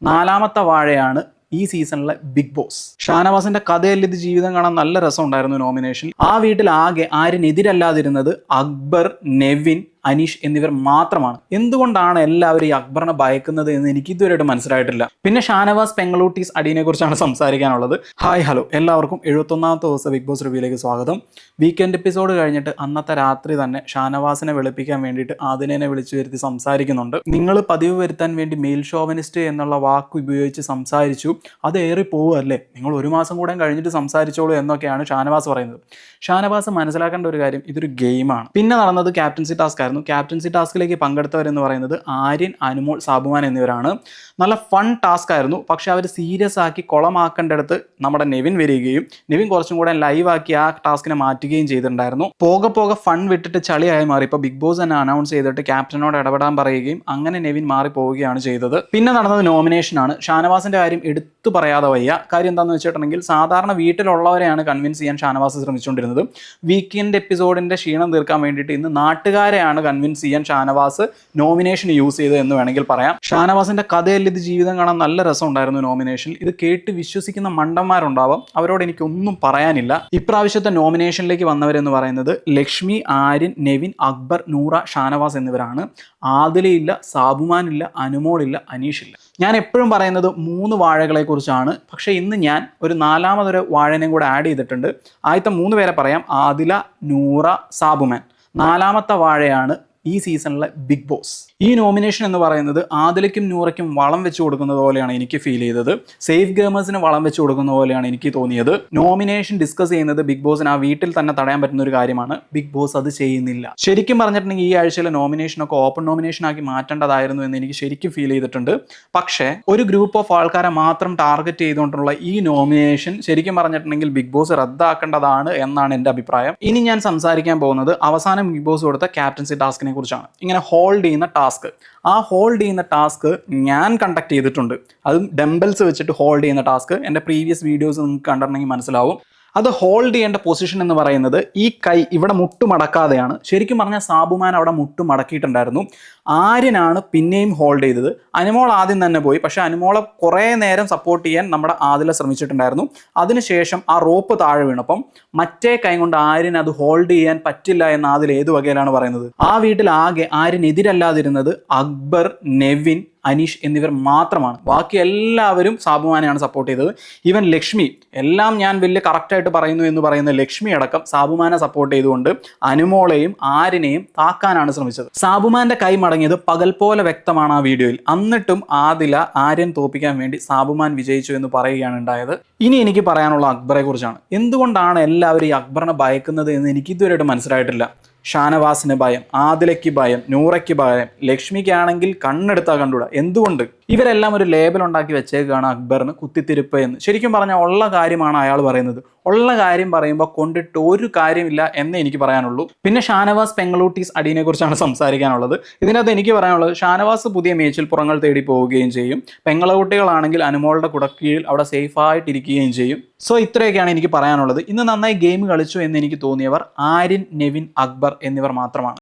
നാലാമത്തെ വാഴയാണ് ഈ സീസണിലെ ബിഗ് ബോസ്. ഷാനവാസിന്റെ കഥയല്ല ഇത് ജീവിതം കാണാൻ നല്ല രസമുണ്ടായിരുന്നു നോമിനേഷൻ. ആ വീട്ടിൽ ആകെ ആരിനെതിരല്ലാതിരുന്നത് അക്ബർ, നെവിൻ, അനീഷ് എന്നിവർ മാത്രമാണ്. എന്തുകൊണ്ടാണ് എല്ലാവരും ഈ അക്ബറിനെ ഭയക്കുന്നത് എന്ന് എനിക്ക് ഇതുവരെയായിട്ട് മനസ്സിലായിട്ടില്ല. പിന്നെ ഷാനവാസ് പെങ്ങളൂട്ടീസ് അടീനെ കുറിച്ചാണ് സംസാരിക്കാനുള്ളത്. ഹായ് ഹലോ എല്ലാവർക്കും 71ാമത്തെ ദിവസം ബിഗ് ബോസ് റിവ്യൂയിലേക്ക് സ്വാഗതം. വീക്കെൻഡ് എപ്പിസോഡ് കഴിഞ്ഞിട്ട് അന്നത്തെ രാത്രി തന്നെ ഷാനവാസിനെ വെളുപ്പിക്കാൻ വേണ്ടിയിട്ട് ആദിനെ വിളിച്ചു വരുത്തി സംസാരിക്കുന്നുണ്ട്. നിങ്ങൾ പതിവ് വരുത്താൻ വേണ്ടി മെയിൽ ഷോവനിസ്റ്റ് എന്നുള്ള വാക്ക് ഉപയോഗിച്ച് സംസാരിച്ചു, അത് ഏറി പോവുകയല്ലേ, നിങ്ങൾ 1 മാസം കൂടെ കഴിഞ്ഞിട്ട് സംസാരിച്ചോളൂ എന്നൊക്കെയാണ് ഷാനവാസ് പറയുന്നത്. ഷാനവാസ് മനസ്സിലാക്കേണ്ട ഒരു കാര്യം, ഇതൊരു ഗെയിമാണ്. പിന്നെ നടന്നത് ക്യാപ്റ്റൻസി ടാസ്ക് ആയിരുന്നു. ക്യാപ്റ്റൻസി ടാസ്കിലേക്ക് പങ്കെടുത്തവരെന്ന് പറയുന്നത് ആര്യൻ, അനുമോൾ, സാബുമാൻ എന്നിവരാണ്. നല്ല ഫൺ ടാസ്ക് ആയിരുന്നു. പക്ഷെ അവർ സീരിയസ് ആക്കി കുളമാക്കേണ്ടടുത്ത് നമ്മുടെ നെവിൻ വരികയും നെവിൻ കുറച്ചും കൂടെ ലൈവാക്കി ആ ടാസ്കിനെ മാറ്റുകയും ചെയ്തിട്ടുണ്ടായിരുന്നു. പോകെ പോകെ ഫൺ വിട്ടിട്ട് ചളിയായി മാറി. ഇപ്പോൾ ബിഗ് ബോസ് തന്നെ അനൗൺസ് ചെയ്തിട്ട് ക്യാപ്റ്റനോട് ഇടപെടാൻ പറയുകയും അങ്ങനെ നെവിൻ മാറിപ്പോവുകയാണ് ചെയ്തത്. പിന്നെ നടന്നത് നോമിനേഷനാണ്. ഷാനവാസിന്റെ കാര്യം എടുത്തു പറയാതെ വയ്യ. കാര്യം എന്താണെന്ന് വെച്ചിട്ടുണ്ടെങ്കിൽ സാധാരണ വീട്ടിലുള്ളവരെയാണ് കൺവിൻസ് ചെയ്യാൻ ഷാനവാസ് ശ്രമിച്ചുകൊണ്ടിരുന്നത്. വീക്കെൻഡ് എപ്പിസോഡിന്റെ ക്ഷീണം തീർക്കാൻ വേണ്ടിയിട്ട് ഇന്ന് നാട്ടുകാരെയാണ് കൺവിൻസ് ചെയ്യാൻ ഷാനവാസ് നോമിനേഷൻ യൂസ് ചെയ്തത് എന്ന് വേണമെങ്കിൽ പറയാം. ഷാനവാസിന്റെ കഥയല്ല ഇത് ജീവിതം കാണാൻ നല്ല രസമുണ്ടായിരുന്നു നോമിനേഷൻ. ഇത് കേട്ട് വിശ്വസിക്കുന്ന മണ്ടന്മാരുണ്ടാവാം, അവരോട് എനിക്കൊന്നും പറയാനില്ല. ഇപ്രാവശ്യത്തെ നോമിനേഷനിലേക്ക് വന്നവരെന്ന് പറയുന്നത് ലക്ഷ്മി, ആര്യൻ, നെവിൻ, അക്ബർ, നൂറ, ഷാനവാസ് എന്നിവരാണ്. ആദിലയില്ല, സാബുമാനില്ല, അനുമോളില്ല, അനീഷില്ല. ഞാൻ എപ്പോഴും പറയുന്നത് 3 വാഴകളെ കുറിച്ചാണ്. പക്ഷേ ഇന്ന് ഞാൻ ഒരു 4ാമതൊരു വാഴനെയും കൂടെ ആഡ് ചെയ്തിട്ടുണ്ട്. ആദ്യത്തെ 3 പേരെ പറയാം: ആദില, നൂറ, സാബുമാൻ. 4ാമത്തെ വാഴയാണ് ഈ സീസണിലെ ബിഗ് ബോസ്. ഈ നോമിനേഷൻ എന്ന് പറയുന്നത് ആദിലയ്ക്കും നൂറയ്ക്കും വളം വെച്ച് കൊടുക്കുന്നത് പോലെയാണ് എനിക്ക് ഫീൽ ചെയ്തത്. സേഫ് ഗെയിമേഴ്സിന് വളം വെച്ച് കൊടുക്കുന്ന പോലെയാണ് എനിക്ക് തോന്നിയത്. നോമിനേഷൻ ഡിസ്കസ് ചെയ്യുന്നത് ബിഗ് ബോസിന് ആ വീട്ടിൽ തന്നെ തടയാൻ പറ്റുന്ന ഒരു കാര്യമാണ്. ബിഗ് ബോസ് അത് ചെയ്യുന്നില്ല. ശരിക്കും പറഞ്ഞിട്ടുണ്ടെങ്കിൽ ഈ ആഴ്ചയിലെ നോമിനേഷനൊക്കെ ഓപ്പൺ നോമിനേഷൻ ആക്കി മാറ്റേണ്ടതായിരുന്നു എന്ന് എനിക്ക് ശരിക്കും ഫീൽ ചെയ്തിട്ടുണ്ട്. പക്ഷേ ഒരു ഗ്രൂപ്പ് ഓഫ് ആൾക്കാരെ മാത്രം ടാർഗറ്റ് ചെയ്തുകൊണ്ടുള്ള ഈ നോമിനേഷൻ ശരിക്കും പറഞ്ഞിട്ടുണ്ടെങ്കിൽ ബിഗ് ബോസ് റദ്ദാക്കേണ്ടതാണ് എന്നാണ് എൻ്റെ അഭിപ്രായം. ഇനി ഞാൻ സംസാരിക്കാൻ പോകുന്നത് അവസാനം ബിഗ് ബോസ് കൊടുത്ത ക്യാപ്റ്റൻസി ടാസ്കിനെ കുറിച്ചാണ്. ഇങ്ങനെ ഹോൾഡ് ചെയ്യുന്ന ടാസ്ക്. ആ ഹോൾഡ് ചെയ്യുന്ന ടാസ്ക് ഞാൻ കണ്ടക്ട് ചെയ്തിട്ടുണ്ട്. അതും ഡംബൽസ് വെച്ചിട്ട് ഹോൾഡ് ചെയ്യുന്ന ടാസ്ക്. എൻ്റെ പ്രീവിയസ് വീഡിയോസ് നിങ്ങൾക്ക് കണ്ടിട്ടുണ്ടെങ്കിൽ മനസ്സിലാവും. അത് ഹോൾഡ് ചെയ്യേണ്ട പൊസിഷൻ എന്ന് പറയുന്നത് ഈ കൈ ഇവിടെ മുട്ടുമടക്കാതെയാണ്. ശരിക്കും പറഞ്ഞാൽ സാബുമാൻ അവിടെ മുട്ടുമടക്കിയിട്ടുണ്ടായിരുന്നു. ആര്യനാണ് പിന്നെയും ഹോൾഡ് ചെയ്തത്. അനുമോൾ ആദ്യം തന്നെ പോയി. പക്ഷെ അനുമോളെ കുറേ നേരം സപ്പോർട്ട് ചെയ്യാൻ നമ്മുടെ ആദില ശ്രമിച്ചിട്ടുണ്ടായിരുന്നു. അതിനുശേഷം ആ റോപ്പ് താഴെ വീണപ്പം മറ്റേ കൈ കൊണ്ട് ആര്യൻ അത് ഹോൾഡ് ചെയ്യാൻ പറ്റില്ല എന്ന് ആദിൽ ഏത് വകയിലാണ് പറയുന്നത്. ആ വീട്ടിൽ ആകെ ആര്യനെതിരല്ലാതിരുന്നത് അക്ബർ, നെവിൻ, അനീഷ് എന്നിവർ മാത്രമാണ്. ബാക്കി എല്ലാവരും സാബുമാനെയാണ് സപ്പോർട്ട് ചെയ്തത്. ഈവൻ ലക്ഷ്മി, എല്ലാം ഞാൻ വലിയ കറക്റ്റായിട്ട് പറയുന്നു എന്ന് പറയുന്ന ലക്ഷ്മി അടക്കം സാബുമാനെ സപ്പോർട്ട് ചെയ്തുകൊണ്ട് അനുമോളെയും ആര്യനെയും താക്കാനാണ് ശ്രമിച്ചത്. സാബുമാന്റെ കൈ മടങ്ങിയത് പകൽ പോലെ വ്യക്തമാണ് ആ വീഡിയോയിൽ. എന്നിട്ടും ആദില ആര്യൻ തോപ്പിക്കാൻ വേണ്ടി സാബുമാൻ വിജയിച്ചു എന്ന് പറയുകയാണ് ഉണ്ടായത്. ഇനി എനിക്ക് പറയാനുള്ള അക്ബറെ കുറിച്ചാണ്. എന്തുകൊണ്ടാണ് എല്ലാവരും ഈ അക്ബറിനെ ഭയക്കുന്നത് എന്ന് എനിക്ക് ഇതുവരെയായിട്ട് മനസ്സിലായിട്ടില്ല. ഷാനവാസിന് ഭയം, ആദിലയ്ക്ക് ഭയം, നൂറയ്ക്ക് ഭയം, ലക്ഷ്മിക്കാണെങ്കിൽ കണ്ണെടുത്താൽ കണ്ടുകൂടാ. എന്തുകൊണ്ട്? ഇവരെല്ലാം ഒരു ലേബൽ ഉണ്ടാക്കി വെച്ചേക്കാണ് അക്ബറിന് കുത്തിത്തിരിപ്പ് എന്ന്. ശരിക്കും പറഞ്ഞാൽ ഉള്ള കാര്യമാണ് അയാൾ പറയുന്നത്. ഉള്ള കാര്യം പറയുമ്പോൾ കൊണ്ടിട്ട് ഒരു കാര്യമില്ല എന്നേ എനിക്ക് പറയാനുള്ളൂ. പിന്നെ ഷാനവാസ് പെങ്ങളൂട്ടീസ് അടീനെ കുറിച്ചാണ് സംസാരിക്കാനുള്ളത്. ഇതിനകത്ത് എനിക്ക് പറയാനുള്ളത്, ഷാനവാസ് പുതിയ മേച്ചിൽപ്പുറങ്ങൾ തേടി പോവുകയും ചെയ്യും. പെങ്ങളൂട്ടികളാണെങ്കിൽ അനുമോളുടെ കുടക്കീഴിൽ അവിടെ സേഫായിട്ടിരിക്കുകയും ചെയ്യും. സോ ഇത്രയൊക്കെയാണ് എനിക്ക് പറയാനുള്ളത്. ഇന്ന് നന്നായി ഗെയിം കളിച്ചു എന്ന് എനിക്ക് തോന്നിയവർ ആര്യൻ, നെവിൻ, അക്ബർ എന്നിവർ മാത്രമാണ്.